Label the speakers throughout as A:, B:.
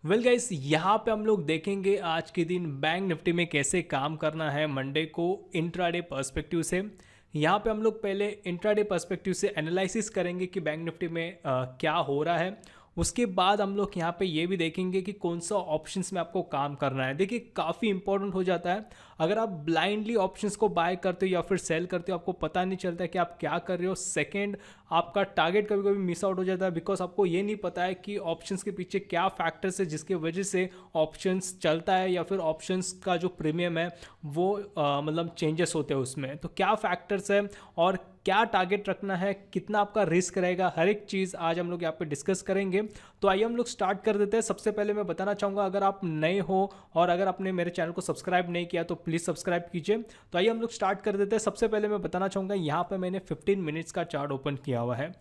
A: Well guys, यहाँ पे हम लोग देखेंगे आज के दिन बैंक निफ्टी में कैसे काम करना है मंडे को इंट्राडे पर्सपेक्टिव से। यहाँ पे हम लोग पहले इंट्राडे पर्सपेक्टिव से एनालिसिस करेंगे कि बैंक निफ्टी में क्या हो रहा है। उसके बाद हम लोग यहाँ पे ये भी देखेंगे कि कौन सा ऑप्शंस में आपको काम करना है। देखिए, काफ़ी इंपॉर्टेंट हो जाता है। अगर आप ब्लाइंडली ऑप्शंस को बाय करते हो या फिर सेल करते हो, आपको पता नहीं चलता है कि आप क्या कर रहे हो। सेकेंड, आपका टारगेट कभी कभी मिस आउट हो जाता है बिकॉज आपको ये नहीं पता है कि ऑप्शंस के पीछे क्या फैक्टर्स है जिसकी वजह से ऑप्शंस चलता है या फिर ऑप्शंस का जो प्रीमियम है वो मतलब चेंजेस होते हैं उसमें। तो क्या फैक्टर्स है और क्या टारगेट रखना है, कितना आपका रिस्क रहेगा, हर एक चीज़ आज हम लोग यहाँ पे डिस्कस करेंगे। तो आइए हम लोग स्टार्ट कर देते हैं। सबसे पहले मैं बताना चाहूँगा, अगर आप नए हो और अगर आपने मेरे चैनल को सब्सक्राइब नहीं किया तो प्लीज़ सब्सक्राइब कीजिए। तो आइए हम लोग स्टार्ट कर देते हैं। सबसे पहले मैं बताना चाहूँगा, यहाँ पे मैंने 15 मिनट्स का चार्ट ओपन किया हुआ है।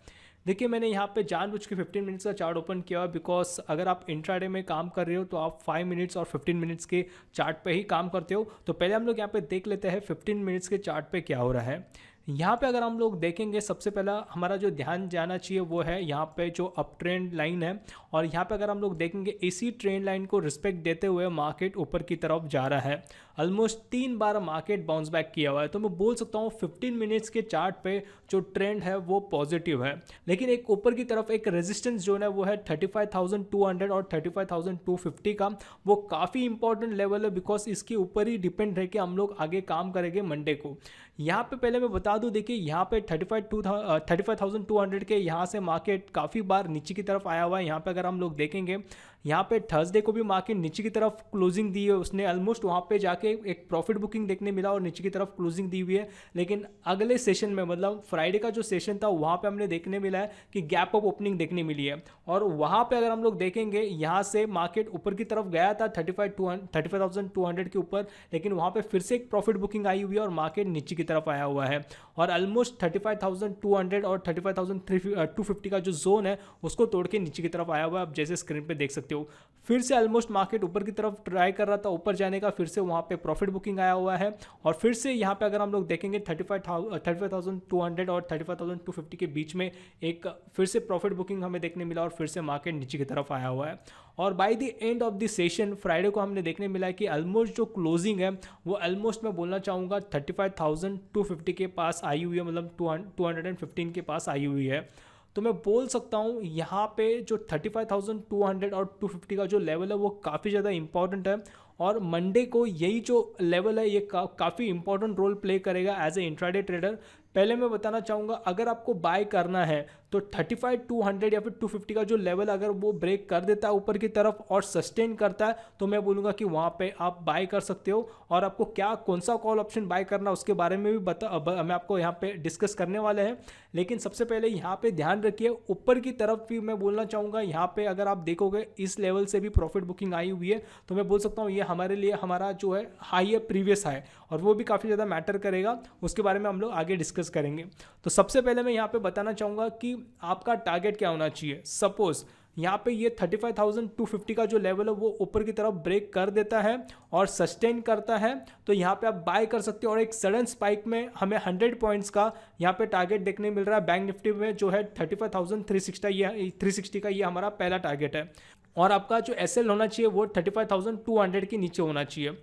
A: देखिए, मैंने यहाँ पे जानबूझ के 15 मिनट्स का चार्ट ओपन किया हुआ है बिकॉज अगर आप इंट्राडे में काम कर रहे हो तो आप 5 मिनट्स और 15 मिनट्स के चार्ट पे ही काम करते हो। तो पहले हम लोग यहाँ पे देख लेते हैं 15 मिनट्स के चार्ट पे क्या हो रहा है। यहाँ पे अगर हम लोग देखेंगे, सबसे पहला हमारा जो ध्यान जाना चाहिए वो है यहाँ पे जो अप ट्रेंड लाइन है। और यहाँ पे अगर हम लोग देखेंगे, इसी ट्रेंड लाइन को रिस्पेक्ट देते हुए मार्केट ऊपर की तरफ जा रहा है। ऑलमोस्ट 3 बार मार्केट बाउंस बैक किया हुआ है। तो मैं बोल सकता हूँ 15 मिनट्स के चार्ट पे जो ट्रेंड है वो पॉजिटिव है। लेकिन एक ऊपर की तरफ एक रेजिस्टेंस जोन है वो है 35,200 और 35,250 का। वो काफ़ी इंपॉर्टेंट लेवल है बिकॉज इसके ऊपर ही डिपेंड रह के हम लोग आगे काम करेंगे मंडे को। यहाँ पे पहले मैं बता दूं, देखिए यहाँ पे 35,200 के यहाँ से मार्केट काफ़ी बार नीचे की तरफ आया हुआ है। यहाँ पे अगर हम लोग देखेंगे, यहाँ पे थर्सडे को भी मार्केट नीचे की तरफ क्लोजिंग दी है उसने। ऑलमोस्ट वहाँ पे जाके एक प्रॉफिट बुकिंग देखने मिला और नीचे की तरफ क्लोजिंग दी हुई है। लेकिन अगले सेशन में, मतलब फ्राइडे का जो सेशन था, वहाँ पे हमने देखने मिला है कि गैप अप ओपनिंग देखने मिली है। और वहाँ पे अगर हम लोग देखेंगे, यहाँ से मार्केट ऊपर की तरफ गया था 35,200 के ऊपर, लेकिन वहाँ पे फिर से एक प्रॉफिट बुकिंग आई हुई है और मार्केट नीचे की तरफ आया हुआ है। और ऑलमोस्ट 35,200 और 35,250 का जो जोन है उसको तोड़ के नीचे की तरफ आया हुआ है। आप जैसे स्क्रीन पे देख सकते हो, फिर से ऑलमोस्ट मार्केट ऊपर की तरफ ट्राई कर रहा था ऊपर जाने का, फिर से वहाँ पे प्रॉफिट बुकिंग आया हुआ है। और फिर से यहाँ पे अगर हम लोग देखेंगे 35,200 और 35,250 के बीच में एक फिर से प्रॉफिट बुकिंग हमें देखने मिला और फिर से मार्केट नीचे की तरफ आया हुआ है। और by the end of the session Friday को हमने देखने मिला है कि ऑलमोस्ट जो क्लोजिंग है वो ऑलमोस्ट मैं बोलना चाहूँगा 35,250 के पास आई हुई है, मतलब 215 के पास आई हुई है। तो मैं बोल सकता हूँ यहाँ पे जो 35,200 और 250 का जो लेवल है वो काफ़ी ज़्यादा इंपॉर्टेंट है। और मंडे को यही जो लेवल है ये काफ़ी इंपॉर्टेंट रोल प्ले करेगा एज ए इंट्राडे ट्रेडर। पहले मैं बताना चाहूँगा, अगर आपको बाय करना है तो 35,200 या फिर 250 का जो लेवल अगर वो ब्रेक कर देता है ऊपर की तरफ और सस्टेन करता है तो मैं बोलूँगा कि वहाँ पे आप बाय कर सकते हो। और आपको क्या कौन सा कॉल ऑप्शन बाय करना उसके बारे में भी मैं आपको यहाँ पे डिस्कस करने वाले हैं। लेकिन सबसे पहले यहाँ पे ध्यान रखिए, ऊपर की तरफ भी मैं बोलना चाहूँगा, यहाँ पे अगर आप देखोगे इस लेवल से भी प्रॉफिट बुकिंग आई हुई है। तो मैं बोल सकता हूँ ये हमारे लिए हमारा जो है हाई है, प्रीवियस हाई, और वो भी काफ़ी ज़्यादा मैटर करेगा। उसके बारे में हम लोग आगे डिस्कस करेंगे। तो सबसे पहले मैं यहाँ पे बताना चाहूँगा कि आपका टारगेट क्या होना चाहिए। सपोज यहाँ पे ये 35,250 का जो लेवल है वो ऊपर की तरफ ब्रेक कर देता है और सस्टेन करता है तो यहाँ पे आप बाय कर सकते हो। और एक सडन स्पाइक में हमें 100 पॉइंट्स का यहाँ पे टारगेट देखने मिल रहा है बैंक निफ्टी में, जो है 35,360 का ये हमारा पहला टारगेट है। और आपका जो एसएल होना चाहिए वो 35,200 के नीचे होना चाहिए।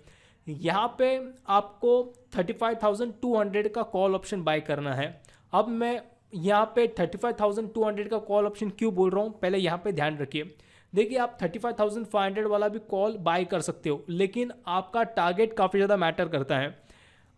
A: यहाँ पे आपको 35,200 का कॉल ऑप्शन बाय करना है। अब मैं यहाँ पे 35,200 का कॉल ऑप्शन क्यों बोल रहा हूँ, पहले यहाँ पे ध्यान रखिए। देखिए, आप 35,500 वाला भी कॉल बाय कर सकते हो, लेकिन आपका टारगेट काफ़ी ज़्यादा मैटर करता है।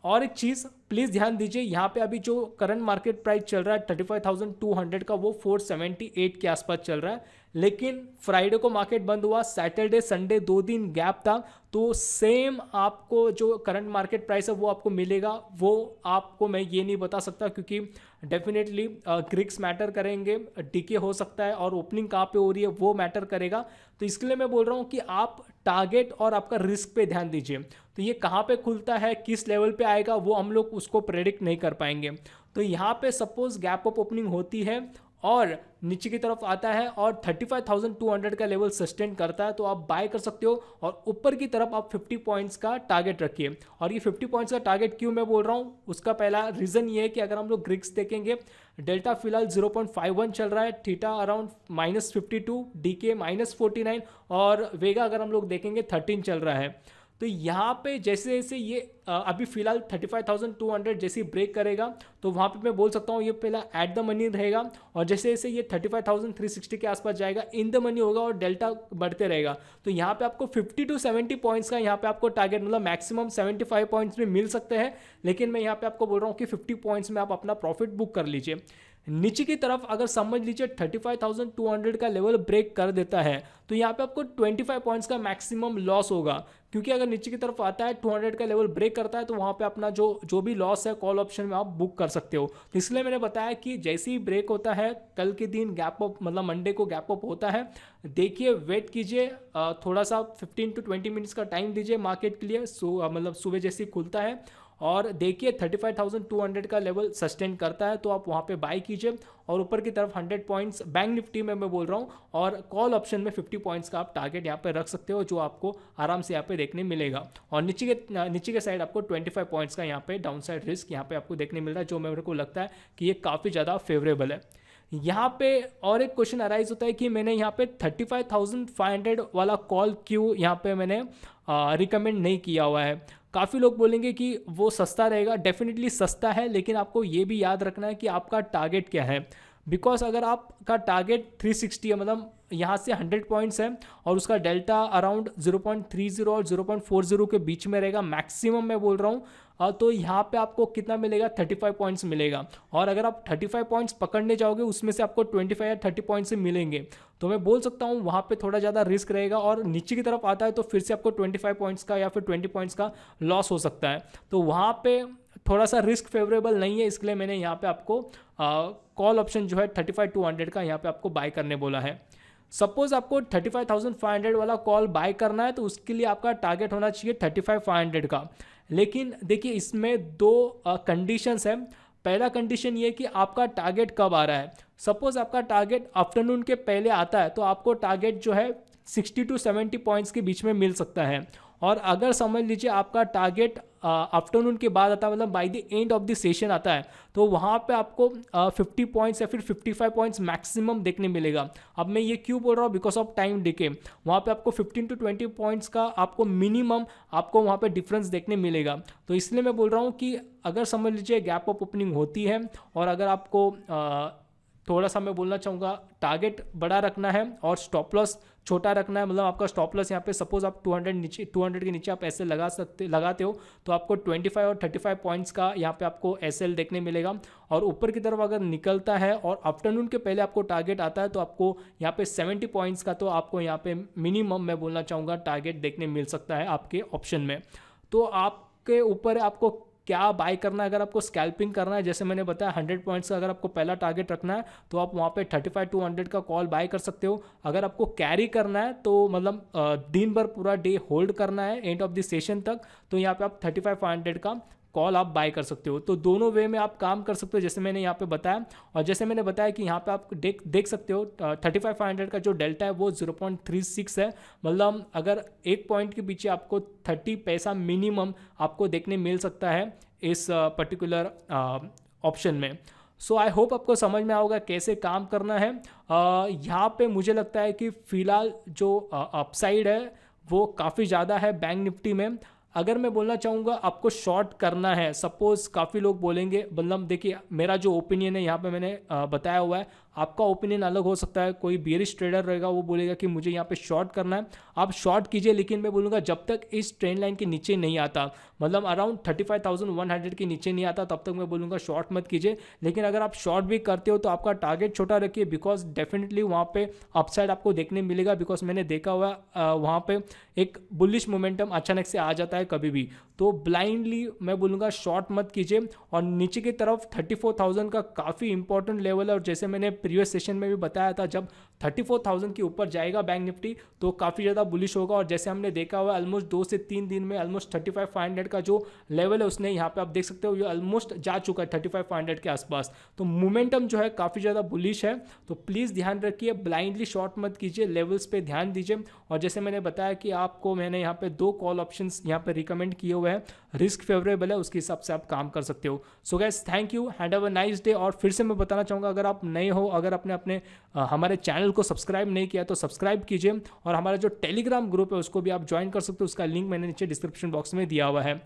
A: और एक चीज़ प्लीज़ ध्यान दीजिए, यहाँ पे अभी जो करंट मार्केट प्राइस चल रहा है 35,200 का वो 478 के आसपास चल रहा है। लेकिन फ्राइडे को मार्केट बंद हुआ, सैटरडे संडे 2 दिन गैप था, तो सेम आपको जो करंट मार्केट प्राइस है वो आपको मिलेगा। वो आपको मैं ये नहीं बता सकता क्योंकि डेफिनेटली क्रिक्स मैटर करेंगे, डीके हो सकता है और ओपनिंग कहाँ पे हो रही है वो मैटर करेगा। तो इसके लिए मैं बोल रहा हूँ कि आप टारगेट और आपका रिस्क पे ध्यान दीजिए। तो ये कहाँ पे खुलता है, किस लेवल पे आएगा, वो हम लोग उसको प्रेडिक्ट नहीं कर पाएंगे। तो यहाँ पे सपोज गैप अप ओपनिंग होती है और नीचे की तरफ आता है और 35,200 का लेवल सस्टेन करता है तो आप बाय कर सकते हो। और ऊपर की तरफ आप 50 पॉइंट्स का टारगेट रखिए। और ये 50 पॉइंट्स का टारगेट क्यों मैं बोल रहा हूँ, उसका पहला रीज़न ये है कि अगर हम लोग ग्रिक्स देखेंगे, डेल्टा फिलहाल 0.51 चल रहा है, थीटा अराउंड -52, डीके -49 और वेगा अगर हम लोग देखेंगे 13 चल रहा है। तो यहाँ पे जैसे जैसे ये अभी फिलहाल 35,200 जैसे ब्रेक करेगा तो वहाँ पे मैं बोल सकता हूँ ये पहला एट द मनी रहेगा। और जैसे जैसे ये 35,360 के आसपास जाएगा इन द मनी होगा और डेल्टा बढ़ते रहेगा। तो यहाँ पे आपको 50 to 70 पॉइंट्स का यहाँ पे आपको टारगेट, मतलब मैक्सिमम 75 पॉइंट्स में मिल सकते हैं। लेकिन मैं यहाँ पे आपको बोल रहा हूँ कि 50 पॉइंट्स में आप अपना प्रॉफिट बुक कर लीजिए। नीचे की तरफ अगर समझ लीजिए 35,200 का लेवल ब्रेक कर देता है तो यहाँ पे आपको 25 पॉइंट्स का मैक्सिमम लॉस होगा। क्योंकि अगर नीचे की तरफ आता है 200 का लेवल ब्रेक करता है तो वहाँ पे अपना जो भी लॉस है कॉल ऑप्शन में आप बुक कर सकते हो। तो इसलिए मैंने बताया कि जैसे ही ब्रेक होता है कल के दिन गैप अप, मतलब मंडे को गैप अप होता है, देखिए वेट कीजिए, थोड़ा सा 15 to 20 मिनट्स का टाइम दीजिए मार्केट के लिए, मतलब सुबह जैसे ही खुलता है और देखिए 35,200 का लेवल सस्टेन करता है तो आप वहाँ पे बाय कीजिए। और ऊपर की तरफ 100 पॉइंट्स बैंक निफ्टी में मैं बोल रहा हूँ और कॉल ऑप्शन में 50 पॉइंट्स का आप टारगेट यहाँ पे रख सकते हो जो आपको आराम से यहाँ पे देखने मिलेगा। और नीचे के साइड आपको 25 पॉइंट्स का यहाँ पे डाउन साइड रिस्क यहाँ पे आपको देखने मिल रहा है, जो मेरे को लगता है कि ये काफ़ी ज़्यादा फेवरेबल है। यहाँ पे और एक क्वेश्चन अराइज होता है कि मैंने यहाँ पे 35,500 वाला कॉल क्यों यहाँ पे मैंने रिकमेंड नहीं किया हुआ है। काफ़ी लोग बोलेंगे कि वो सस्ता रहेगा, डेफिनेटली सस्ता है, लेकिन आपको ये भी याद रखना है कि आपका टारगेट क्या है। बिकॉज अगर आपका टारगेट 360 है, मतलब यहाँ से 100 पॉइंट्स है और उसका डेल्टा अराउंड 0.30 और 0.40 के बीच में रहेगा मैक्सिमम मैं बोल रहा हूँ, तो यहाँ पे आपको कितना मिलेगा, 35 पॉइंट्स मिलेगा। और अगर आप 35 पॉइंट्स पकड़ने जाओगे उसमें से आपको 25 या 30 पॉइंट्स से मिलेंगे, तो मैं बोल सकता हूँ वहाँ पे थोड़ा ज़्यादा रिस्क रहेगा। और नीचे की तरफ आता है तो फिर से आपको 25 पॉइंट्स का या फिर 20 पॉइंट्स का लॉस हो सकता है, तो वहाँ पे थोड़ा सा रिस्क फेवरेबल नहीं है। इसलिए मैंने यहाँ पे आपको कॉल ऑप्शन जो है 35,200 का यहाँ पे आपको बाय करने बोला है। सपोज आपको 35,500 वाला कॉल बाय करना है तो उसके लिए आपका टारगेट होना चाहिए 35,500 का। लेकिन देखिए इसमें दो कंडीशंस है। पहला कंडीशन ये कि आपका टारगेट कब आ रहा है। सपोज आपका टारगेट आफ्टरनून के पहले आता है तो आपको टारगेट जो है 60 to 70 पॉइंट्स के बीच में मिल सकता है। और अगर समझ लीजिए आपका टारगेट आफ्टरनून के बाद आता है, मतलब by the end of the session आता है, तो वहाँ पे आपको 50 पॉइंट्स या फिर 55 पॉइंट्स मैक्सिमम देखने मिलेगा। अब मैं ये क्यों बोल रहा हूँ, बिकॉज ऑफ टाइम डिके, वहाँ पे आपको 15 to 20 पॉइंट्स का आपको मिनिमम आपको वहाँ पे डिफरेंस देखने मिलेगा। तो इसलिए मैं बोल रहा हूँ कि अगर समझ लीजिए गैप अप ओपनिंग होती है और अगर आपको थोड़ा सा मैं बोलना चाहूँगा टारगेट बड़ा रखना है और स्टॉप लॉस छोटा रखना है, मतलब आपका स्टॉप लॉस यहाँ पे सपोज आप 200 के नीचे आप ऐसे लगाते हो तो आपको 25 और 35 पॉइंट्स का यहाँ पे आपको एसएल देखने मिलेगा। और ऊपर की तरफ अगर निकलता है और आफ्टरनून के पहले आपको टारगेट आता है तो आपको यहाँ पे 70 पॉइंट्स का तो आपको यहाँ पे मिनिमम मैं बोलना चाहूँगा टारगेट देखने मिल सकता है आपके ऑप्शन में। तो आपके ऊपर आपको क्या बाय करना है। अगर आपको स्कैल्पिंग करना है, जैसे मैंने बताया 100 पॉइंट्स का अगर आपको पहला टारगेट रखना है तो आप वहाँ पे 35,200 का कॉल बाय कर सकते हो। अगर आपको कैरी करना है तो मतलब दिन भर पूरा डे होल्ड करना है एंड ऑफ द सेशन तक, तो यहाँ पे आप 35,500 का कॉल आप बाय कर सकते हो। तो दोनों वे में आप काम कर सकते हो जैसे मैंने यहाँ पे बताया। और जैसे मैंने बताया कि यहाँ पे आप देख सकते हो 35,500 का जो डेल्टा है वो 0.36 है, मतलब अगर एक पॉइंट के पीछे आपको 30 पैसा मिनिमम आपको देखने मिल सकता है इस पर्टिकुलर ऑप्शन में। सो आई होप आपको समझ में आओगा कैसे काम करना है। यहाँ पे मुझे लगता है कि फ़िलहाल जो अपसाइड है वो काफ़ी ज़्यादा है बैंक निफ्टी में। अगर मैं बोलना चाहूँगा आपको शॉर्ट करना है, सपोज़ काफ़ी लोग बोलेंगे, मतलब देखिए मेरा जो ओपिनियन है यहाँ पे मैंने बताया हुआ है, आपका ओपिनियन अलग हो सकता है। कोई बेयरिश ट्रेडर रहेगा वो बोलेगा कि मुझे यहाँ पे शॉर्ट करना है, आप शॉर्ट कीजिए, लेकिन मैं बोलूँगा जब तक इस ट्रेंड लाइन के नीचे नहीं आता, मतलब अराउंड 35,100 के नीचे नहीं आता तब तक मैं बोलूँगा शॉर्ट मत कीजिए। लेकिन अगर आप शॉर्ट भी करते हो तो आपका टारगेट छोटा रखिए, बिकॉज डेफिनेटली वहाँ पे अपसाइड आपको देखने मिलेगा। बिकॉज मैंने देखा हुआ वहाँ पे एक बुलिश मोमेंटम अचानक से आ जाता है कभी भी, तो ब्लाइंडली मैं बोलूँगा शॉर्ट मत कीजिए। और नीचे की तरफ 34,000 का काफ़ी इंपॉर्टेंट लेवल है, और जैसे मैंने प्रीवियस सेशन में भी बताया था, जब 34,000 के ऊपर जाएगा बैंक निफ्टी तो काफ़ी ज़्यादा बुलिश होगा। और जैसे हमने देखा हुआ ऑलमोस्ट 2 से 3 दिन में ऑलमोस्ट 35,500 का जो लेवल है उसने यहाँ पे आप देख सकते हो ये ऑलमोस्ट जा चुका है 35,500 के आसपास। तो मोमेंटम जो है काफ़ी ज़्यादा बुलिश है। तो प्लीज़ ध्यान रखिए, ब्लाइंडली शॉर्ट मत कीजिए, लेवल्स पे ध्यान दीजिए। और जैसे मैंने बताया कि आपको मैंने यहाँ पे 2 कॉल ऑप्शंस यहाँ पे रिकमेंड किए हुए हैं, रिस्क फेवरेबल है, उसके हिसाब से आप काम कर सकते हो। So guys thank you, have a nice day. और फिर से मैं बताना चाहूँगा, अगर आप नए हो, अगर आपने अपने हमारे चैनल को सब्सक्राइब नहीं किया तो सब्सक्राइब कीजिए। और हमारा जो टेलीग्राम ग्रुप है उसको भी आप ज्वाइन कर सकते हो, उसका लिंक मैंने नीचे डिस्क्रिप्शन बॉक्स में दिया हुआ है।